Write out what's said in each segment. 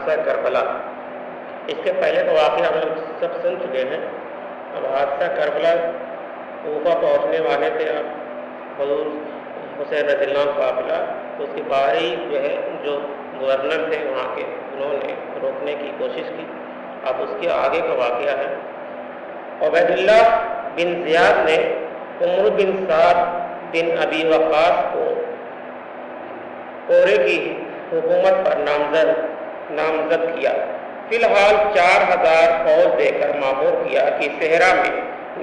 حادثہ کربلا۔ اس کے پہلے کا واقعہ ہم لوگ سب سن چکے ہیں۔ اب حادثہ کربلا کوفہ پہنچنے والے تھے اب حضور حسین رضی اللہ عنہ قافلہ، تو اس کے باہری جو گورنر تھے وہاں کے، انہوں نے روکنے کی کوشش کی۔ اب اس کے آگے کا واقعہ ہے، عبید اللہ بن زیاد نے عمر بن سعد بن ابی وقاص کو کورے کی حکومت پر نامزد کیا۔ فی الحال 4000 فوج دے کر مامور کیا کہ صحرا میں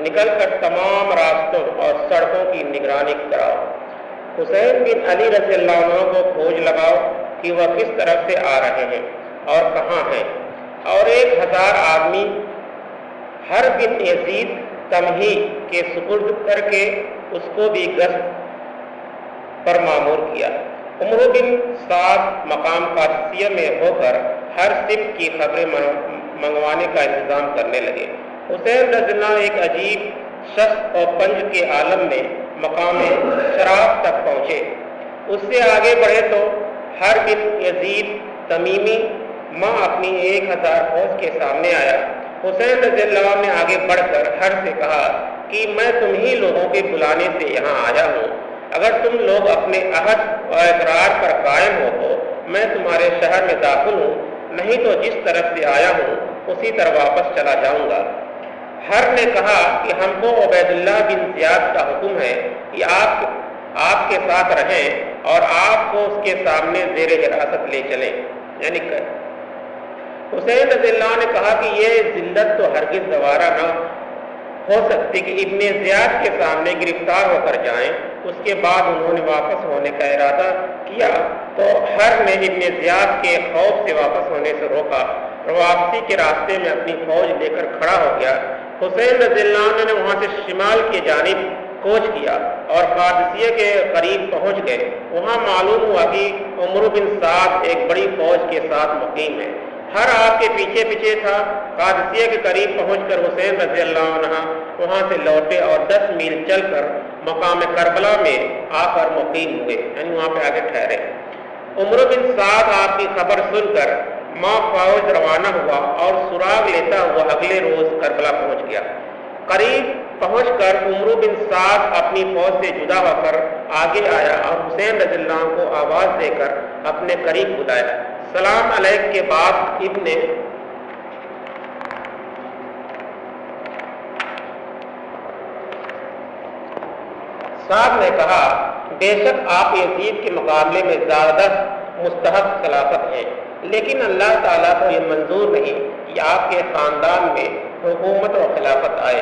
نکل کر تمام راستوں اور سڑکوں کی نگرانی کراؤ۔ حسین بن علی رضی اللہ عنہ کو کھوج لگاؤ کہ وہ کس طرف سے آ رہے ہیں اور کہاں ہیں، اور 1000 آدمی ہر بن یزید تمہی کے سپرد کر کے اس کو بھی گشت پر مامور کیا۔ عمر بن سعد مقام قادسیہ میں ہو کر ہر سبت کی خبریں منگوانے کا انتظام کرنے لگے۔ حسین رضی اللہ ایک عجیب شخص اور پنج کے عالم میں مقام شراب تک پہنچے۔ اس سے آگے بڑھے تو ہر بن یزید تمیمی ماں اپنی 1000 فوج کے سامنے آیا۔ حسین رضی اللہ عنہ نے آگے بڑھ کر ہر سے کہا کہ میں تمہیں لوگوں کے بلانے سے یہاں آیا ہوں، اگر تم لوگ اپنے عہد و اقرار پر قائم ہو تو میں تمہارے شہر میں داخل ہوں، نہیں تو جس طرف سے آیا ہوں اسی طرح واپس چلا جاؤں گا۔ ہر نے کہا کہ ہم کو عبید اللہ بن زیاد کا حکم ہے کہ آپ کے ساتھ رہیں اور آپ کو اس کے سامنے زیر حراست لے چلیں، یعنی حسین رضی اللہ نے کہا کہ یہ ذلت تو ہرگز دوبارہ نہ ہو سکتی کہ ابن زیاد کے سامنے گرفتار ہو کر جائیں۔ اس کے بعد انہوں نے واپس ہونے کا ارادہ کیا تو ہر نے ابن زیاد کے خوف سے واپس ہونے سے روکا اور واپسی کے راستے میں اپنی فوج لے کر کھڑا ہو گیا۔ حسین رضی اللہ عنہ نے وہاں سے شمال کی جانب کوچ کیا اور قادسیہ کے قریب پہنچ گئے۔ وہاں معلوم ہوا کہ عمر بن سعد ایک بڑی فوج کے ساتھ مقیم ہے۔ ہر آپ کے پیچھے پیچھے تھا۔ قادسیہ کے قریب پہنچ کر حسین رضی اللہ عنہ وہاں سے لوٹے اور 10 میل چل کر مقام کربلا میں آ کر مقیم ہوئے، یعنی وہاں پہ آگے ٹھہرے۔ عمر بن سعد آپ کی خبر سن کر ماں فوج روانہ ہوا اور سراغ لیتا ہوا اگلے روز کربلا پہنچ گیا۔ قریب پہنچ کر عمر بن سعد اپنی فوج سے جدا ہو کر آگے آیا اور حسین رضی اللہ عنہ کو آواز دے کر اپنے قریب بلایا۔ سلام علیک کے بعد ابن صاحب نے کہا بے شک آپ یزید کے مقابلے میں زیادہ مستحق خلافت ہیں، لیکن اللہ تعالیٰ کو یہ منظور نہیں کہ آپ کے خاندان میں حکومت اور خلافت آئے۔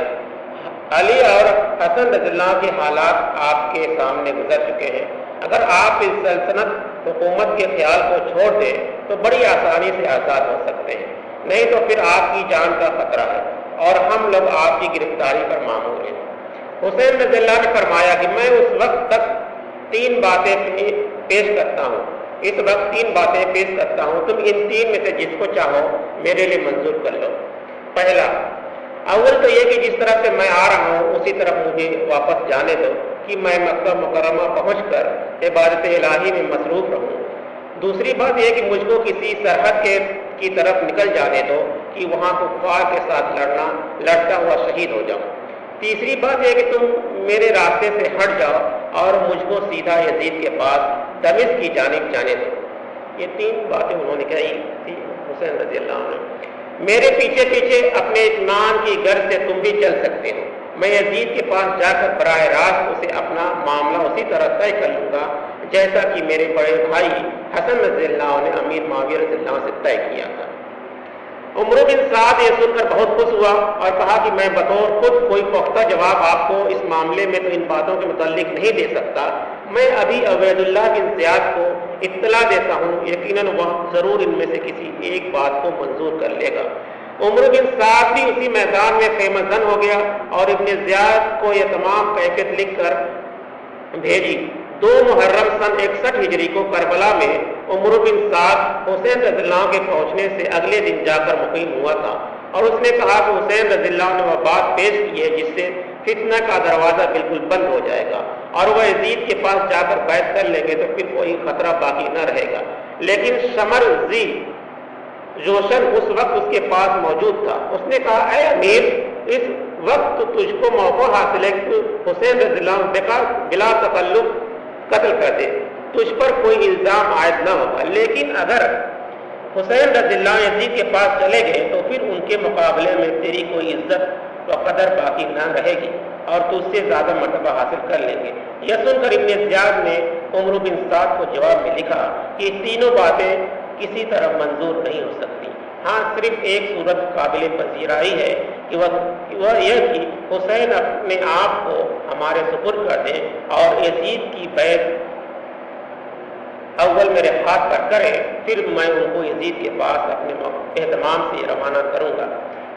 علی اور حسن رضی اللہ کے حالات آپ کے سامنے گزر چکے ہیں۔ اگر آپ اس سلطنت حکومت کے خیال کو چھوڑ دیں تو بڑی آسانی سے آزاد ہو سکتے ہیں، نہیں تو پھر آپ کی جان کا خطرہ ہے اور ہم لوگ آپ کی گرفتاری پر مامور ہیں۔ حسین رضی اللہ نے فرمایا کہ میں اس وقت تک 3 باتیں پیش کرتا ہوں، اس وقت 3 باتیں پیش کرتا ہوں، تم ان 3 میں سے جس کو چاہو میرے لیے منظور کر لو۔ پہلا، اول تو یہ کہ جس طرح سے میں آ رہا ہوں اسی طرف مجھے واپس جانے دو کہ میں مکہ مکرمہ پہنچ کر عبادت الہی میں مصروف رہوں۔ دوسری بات یہ کہ مجھ کو کسی سرحد کی طرف نکل جانے دو کہ وہاں کفار کے ساتھ لڑتا ہوا شہید ہو جاؤں۔ تیسری بات یہ کہ تم میرے راستے سے ہٹ جاؤ اور مجھ کو سیدھا یزید کے پاس دمشق کی جانب جانے دو۔ یہ 3 باتیں انہوں نے کہی تھی حسین رضی اللہ عنہ۔ میرے پیچھے پیچھے اپنے اطمینان کی غرض سے تم بھی چل سکتے ہو، میں یزید کے پاس جا کر براہ راست اسے اپنا معاملہ اسی طرح طے کر لوں گا جیسا کہ میرے بڑے بھائی حسن رضی اللہ عنہ نے امیر معاویہ رضی اللہ عنہ سے طے کیا تھا۔ عمر بن سعد یہ سن کر بہت خوش ہوا اور کہا کہ میں بطور خود کوئی پختہ جواب آپ کو اس معاملے میں تو ان باتوں کے متعلق نہیں دے سکتا، میں ابھی عبید اللہ بن زیاد کو اطلاع دیتا ہوں، یقیناً وہ ضرور ان میں سے کسی ایک بات کو منظور کر لے گا۔ عمر بن سعد بھی اسی میدان میں خیمہ زن ہو گیا اور ابن زیاد کو یہ تمام کیفیت لکھ کر بھیجی۔ 2 محرم سن 61 ہجری کو کربلا میں عمر بن سعد حسین رضی اللہ عنہ کے پہنچنے سے اگلے دن جا کر مقیم ہوا تھا اور اس نے کہا کہ حسین رضی اللہ عنہ نے وہ بات پیش کی ہے جس سے فتنہ کا دروازہ بالکل بند ہو جائے گا اور وہ یزید کے پاس جا کر بیعت کر لیں گے تو پھر کوئی خطرہ باقی نہ رہے گا۔ لیکن شمر زی جوشن اس وقت اس کے پاس موجود تھا. اس نے کہا اے امیر اس وقت تو تجھ کو موقع حاصل ہے کہ حسین رضی اللہ عنہ بلا تکلف قتل کر دے, تجھ پر کوئی الزام عائد نہ ہوگا. لیکن اگر حسین رضی اللہ عنہ یزید کے پاس چلے گئے تو پھر ان کے مقابلے میں تیری کوئی عزت و قدر باقی نہ رہے گی اور تو اس سے زیادہ مرتبہ حاصل کر لیں گے. یہ سن کر ابن زیاد نے عمرو بن سعد کو جواب میں لکھا کہ یہ تینوں باتیں کسی طرح منظور نہیں ہو سکتی. ہاں صرف ایک صورت قابل پذیرائی ہے کہ وہ یہ کہ حسین اپنے آپ کو ہمارے سپرد کر دیں اور یزید کی بیعت اول میرے ہاتھ پر کریں, پھر میں ان کو یزید کے پاس اپنے اہتمام سے روانہ کروں گا.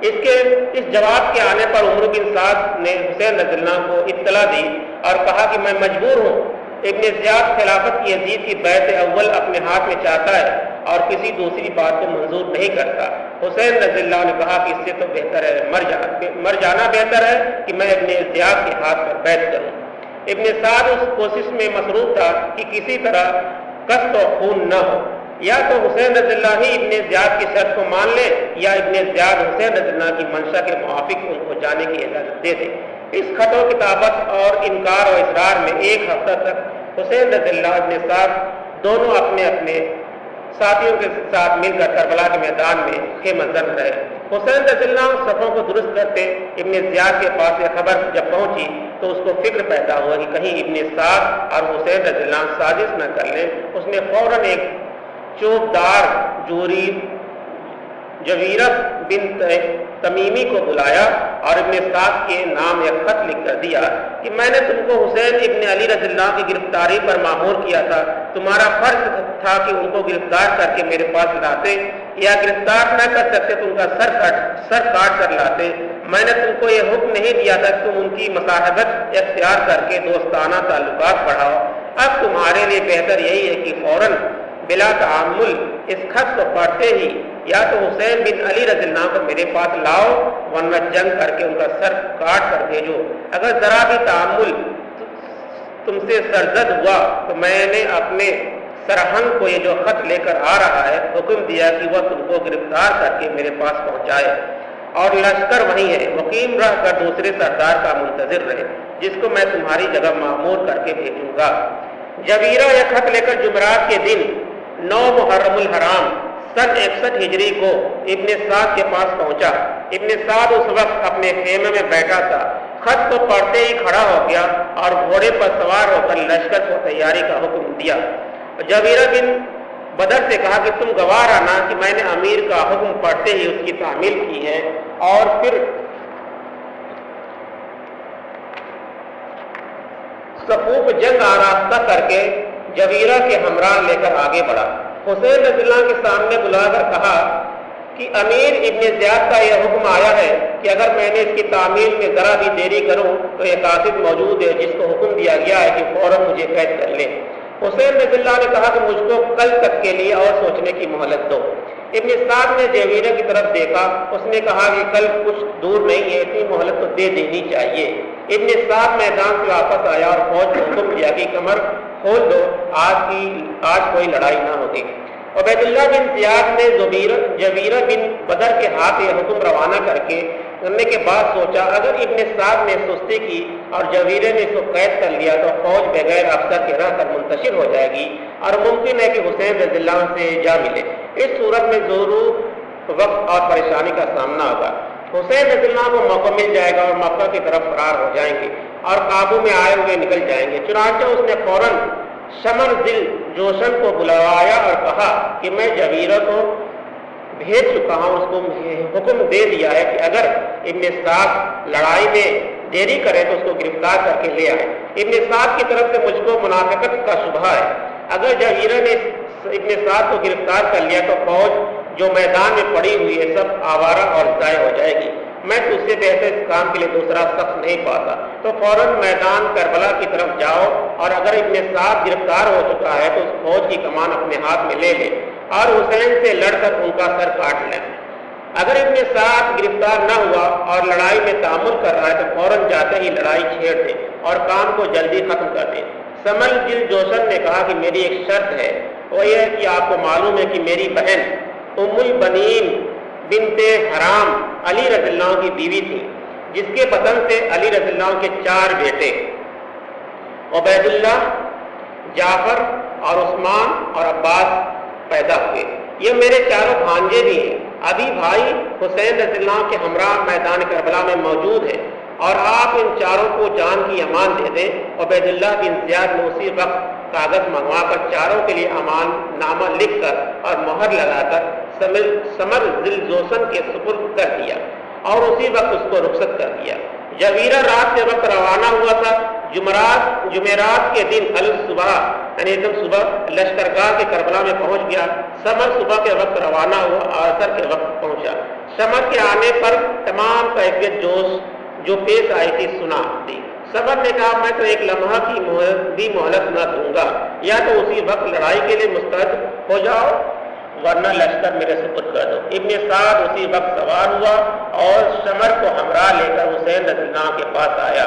اس جواب کے آنے پر عمرو بن سعد نے حسین رضی اللہ عنہ کو اطلاع دی اور کہا کہ میں مجبور ہوں. ابن زیاد خلافت کی یزید کی بیعت اول اپنے ہاتھ میں چاہتا ہے اور کسی دوسری بات کو منظور نہیں کرتا. حسین رضی اللہ عنہ نے کہا کہ اس سے تو بہتر ہے مر جانا بہتر ہے کہ میں ابن زیاد کے ہاتھ پر بیعت کروں. ابن سعد اس کوشش میں مصروف تھا کہ کسی طرح قتل و خون نہ ہو. یا تو حسین رضی اللہ ہی ابن زیاد کی شرط کو مان لے یا ابن زیاد حسین رضی اللہ کی منشا کے موافق ان کو جانے کی اجازت دے دے. اس خط و کتابت اور انکار و اصرار میں ایک ہفتہ تک حسین رضی اللہ ابن سعد دونوں اپنے اپنے ساتھیوں کے ساتھ مل کر کربلا کے میدان میں خیمہ زن رہے. حسین رضی اللہ صفوں کو درست کرتے ابن زیاد کے پاس یہ خبر جب پہنچی تو اس کو فکر پیدا ہوا کہ کہیں ابن سعد اور حسین رضی اللہ سازش نہ کر لیں. اس نے فوراً ایک چوبدار جویرہ بن تمیمی کو بلایا اور ابن سعد کے نام ایک خط لکھ کر دیا کہ میں نے تم کو حسین ابن علی رضی اللہ کی گرفتاری پر مامور کیا تھا. تمہارا فرض تھا کہ ان کو گرفتار کر کے میرے پاس لاتے, یا گرفتار نہ کر سکتے تو ان کا سر کاٹ کر لاتے. میں نے تم کو یہ حکم نہیں دیا تھا کہ تم ان کی مصاحبت اختیار کر کے دوستانہ تعلقات بڑھاؤ. اب تمہارے لیے بہتر یہی ہے کہ فوراً بلا تعامل اس خط کو پڑھتے ہی یا تو حسین بن علی رضی اللہ کو میرے پاس لاؤ ورنہ جنگ کر کے ان کا سر کاٹ کر بھیجو. اگر ذرا بھی تعامل تم سے سرزد ہوا تو میں نے اپنے سرہنگ کو یہ جو خط لے کر آ رہا ہے حکم دیا کہ وہ تم کو گرفتار کر کے میرے پاس پہنچائے اور لشکر وہیں ہے مقیم رہ کر دوسرے سردار کا منتظر رہے جس کو میں تمہاری جگہ معمور کر کے بھیجوں گا. جبیرہ یہ خط لے کر جمعرات کے دن 9 محرم الحرام سن 61 ہجری کو ابن سعد کے پاس پہنچا. ابن سعد اس وقت اپنے خیمے میں بیٹھا تھا. خط کو پڑھتے ہی کھڑا ہو گیا اور گھوڑے پر سوار ہو کر لشکر کو تیاری کا حکم دیا. جبیرہ بن بدر سے کہا کہ تم گواہ رہنا کہ میں نے امیر کا حکم پڑھتے ہی اس کی تعمیل کی ہے. اور پھر صفوف جنگ آراستہ کر کے جبیرہ کے ہمراہ لے کر آگے بڑھا. حسین رضی اللہ کے سامنے بلا کر کہا کہ امیر ابن زیاد کا یہ حکم آیا ہے کہ اگر میں نے اس کی تعمیل میں ذرا بھی دیری کروں تو یہ قاصد موجود ہے جس کو حکم دیا گیا ہے کہ فوراً مجھے قید کر لیں. حسین رضی اللہ نے کہا کہ مجھ کو کل تک کے لیے اور سوچنے کی مہلت دو. ابن سعد نے جبیرہ کی طرف دیکھا. اس نے کہا کہ کل کچھ دور نہیں ہے, اتنی مہلت تو دے دینی چاہیے. ابن سعد میدان سے واپس آیا اور فوج کو حکم دیا کہ کمر کھول دو, آج کوئی لڑائی نہ ہوگی. عبید اللہ بن زیاد نے جبیرہ بن بدر کے ہاتھ یہ حکم روانہ کرنے کے بعد سوچا اگر ابن سعد نے سستی کی اور جبیرہ نے اس کو قید کر لیا تو فوج بغیر افسر کے رہ کر منتشر ہو جائے گی اور ممکن ہے کہ حسین رضی اللہ عنہ سے جا ملے. اس صورت میں ضرور وقت اور پریشانی کا سامنا ہوگا. حسین رضی اللہ کو موقع مل جائے گا اور مکہ کی طرف فرار ہو جائیں گے اور قابو میں آئے ہوئے نکل جائیں گے. چنانچہ اس نے فوراً شمر دل جوشن کو بلوایا اور کہا کہ میں جبیرہ کو بھیج چکا ہوں, اس کو حکم دے دیا ہے کہ اگر ابن سعد لڑائی میں دیری کرے تو اس کو گرفتار کر کے لے آئے. ابن سعد کی طرف سے مجھ کو منافقت کا شبہ ہے. اگر جبیرہ نے ابن سعد کو گرفتار کر لیا تو فوج جو میدان میں پڑی ہوئی ہے سب آوارہ اور ضائع ہو جائے گی. میں تجھ سے بہتر اس کام کے لیے دوسرا شخص نہیں پاتا. تو فوراً میدان کربلا کی طرف جاؤ اور اگر ابن سعد گرفتار ہو چکا ہے تو اس فوج کی کمان اپنے ہاتھ میں لے لے اور حسین سے لڑ کر ان کا سر کاٹ لیں. اگر ابن سعد گرفتار نہ ہوا اور لڑائی میں تعامل کر رہا ہے تو فوراً جاتے ہی لڑائی چھیڑ دیں اور کام کو جلدی ختم کر دیں. سمل جل جوشن نے کہا کہ میری ایک شرط ہے, وہ یہ ہے کہ آپ کو معلوم ہے کہ میری بہن ام البنین بنت حرام علی رضی اللہ عنہ کی بیوی تھی، جس کے بدن سے علی رضی اللہ عنہ کے 4 بیٹے عبید اللہ، جعفر اور عثمان اور عباس پیدا ہوئے۔ یہ میرے 4 بھانجے بھی ہیں۔ ابھی بھائی حسین رضی اللہ عنہ کے ہمراہ میدان کربلا میں موجود ہیں، اور آپ ان 4 کو جان کی امان دے دیں۔ عبید اللہ بن زیاد نے اسی وقت کاغذ منگوا کر 4 کے لیے امان نامہ لکھ کر اور مہر لگا کر سمر ذی الجوشن کے سپرد کر دیا اور اسی وقت اس کو رخصت کر دیا۔ جویرہ رات کے وقت روانہ ہوا تھا۔ جمعرات کے دن الصبح یعنی ایک دم صبح لشکرگاہ کے کربلا میں پہنچ گیا۔ سمر صبح کے وقت روانہ ہوا اور عصر کے وقت پہنچا۔ سمر کے آنے پر تمام کیفیت جوش جو پیش آئی تھی سنا دی۔ سمر نے کہا میں تو ایک لمحہ کی بھی مہلت نہ دوں گا، یا تو اسی وقت لڑائی کے لیے مستعد ہو جاؤ ورنہ لشکر میرے سپرد کر دو۔ ابن سعد اسی وقت سوار ہوا اور سمر کو ہمراہ لے کر حسین رضی اللہ عنہ کے پاس آیا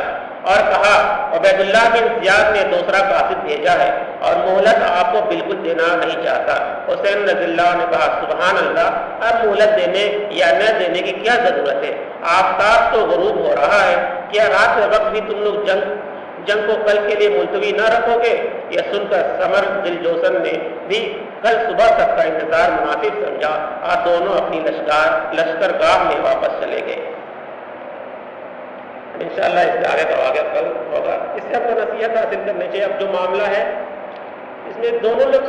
اور کہا عبید اللہ بن زیاد نے دوسرا قاصد بھیجا ہے اور مہلت آپ کو بالکل دینا نہیں چاہتا۔ حسین رضی اللہ عنہ نے کہا سبحان اللہ، اب مہلت دینے یا نہ دینے کی کیا ضرورت ہے؟ آفتاب تو غروب ہو رہا ہے، کیا رات کے وقت بھی تم لوگ جنگ کو کل کے لیے ملتوی نہ رکھو گے؟ یہ سن کر سمر ذی الجوشن نے بھی کل صبح تک کا انتظار مناسب سمجھا اور دونوں اپنی لشکرگاہ میں واپس چلے گئے۔ انشاءاللہ اس سے آگے کا واقعہ کل ہوگا۔ اس سے آپ کو نصیحت حاصل کرنی چاہیے۔ اب جو معاملہ ہے اس میں دونوں لوگ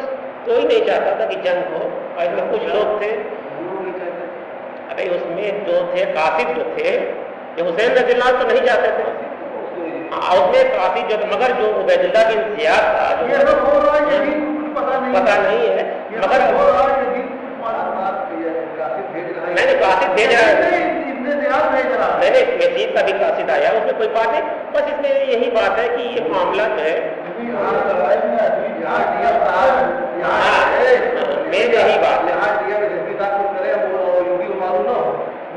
کوئی نہیں چاہتا تھا کہ جنگ ہو، اور اس میں کچھ لوگ تھے ابھی اس میں جو تھے قاصد جو تھے یہ حسین رضی اللہ عنہ تو نہیں چاہتے تھے، اس میں قاصد جو مگر جو عبید اللہ بن زیاد تھا پتہ نہیں ہے، مگر میں نے قاصد بھیجا ہے، میں نے مزید کا بھی قاصد آیا، اس میں کوئی بات نہیں، بس اس میں یہی بات ہے کہ یہ معاملہ جو ہے میں یہی بات ہے۔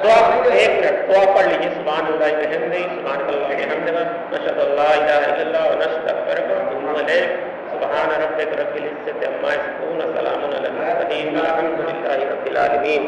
تو آپ ایک منٹ تو آپ پڑھ لیجیے سبحان اللہ وبحمدہ سبحان اللہ وبحمدہ نشہد ان لا الہ الا اللہ ونستغفرک ونتوب الیک سبحان ربک رب العزۃ عما یصفون وسلام علی المرسلین والحمد للہ رب العالمین۔